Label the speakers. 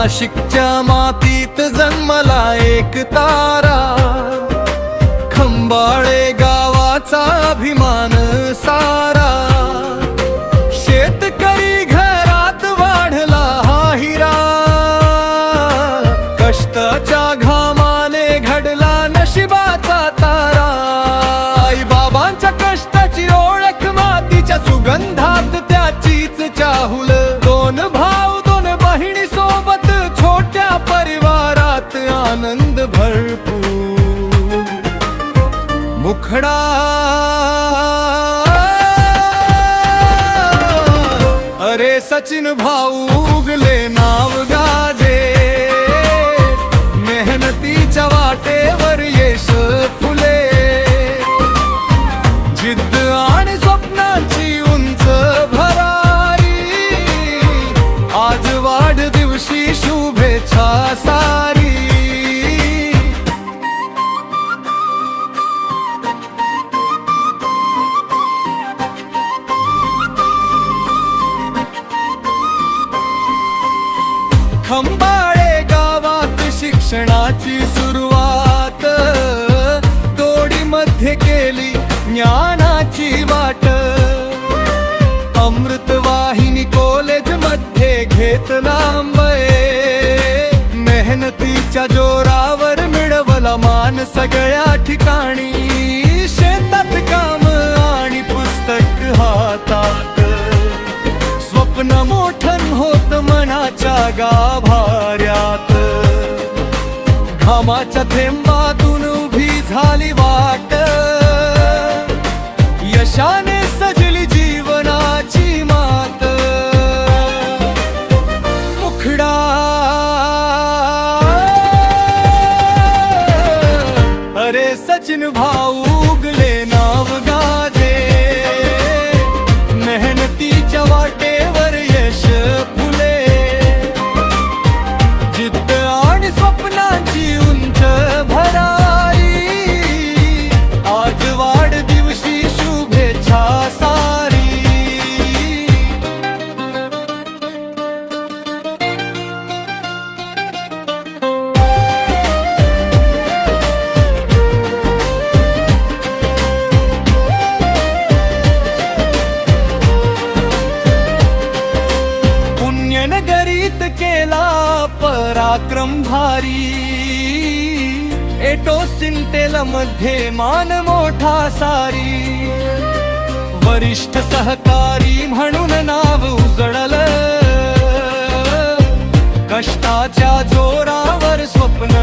Speaker 1: नाशिकच्या मातीत जन्मला एक तारा, खंबाळे गावाचा अभिमान सारा. शेतकरी घरात वाढला हा हिरा, कष्टाच्या घामाने घडला नशिबाचा तारा. आई बाबांच्या कष्टाची ओळख, मातीच्या सुगंधात त्याचीच चाहुल. दोन भाऊ दोन बहिणी सोबत, छोट्या परिवारात आनंद भरपूर. मुखडा अरे सचिन भाऊ उगले नाव गाजे, मेहनतीच्या वाटेवर यश फुले. जिद्द आणि स्वप्नांची उंच भरारी, आज वाढदिवशी शुभेच्छा सारी. खंबाळे गावात शिक्षणाची सुरुवात, दोडीमध्ये केली ज्ञानाची वाट. अमृतवाहिनी कॉलेज मध्ये घेतला अंबे, मेहनतीच्या जोरावर मिळवला मान सगळ्या ठिकाणी. शेतात काम आणि पुस्तक हातात, स्वप्न मोठं होत मनाच्या गाभाऱ्यात. घामाच्या थेंबातून उभी झाली वाट, यशाने सजली जीवनाची मात. मुखडा अरे सचिन भाऊ उगले नाव गाजे, मेहनतीच्या वाटेवर यश फुले. जिद्द आणि स्वप्नांची उंच भरारी, आज वाढदिवशी शुभेच्छा सारी. पुण्यनगरीत केला पराक्रम भारी, एटो सिंटेल मध्ये मान मोठा सारी. वरिष्ठ सहकारी म्हणून नाव उजळलं, कष्टाच्या जोरावर स्वप्न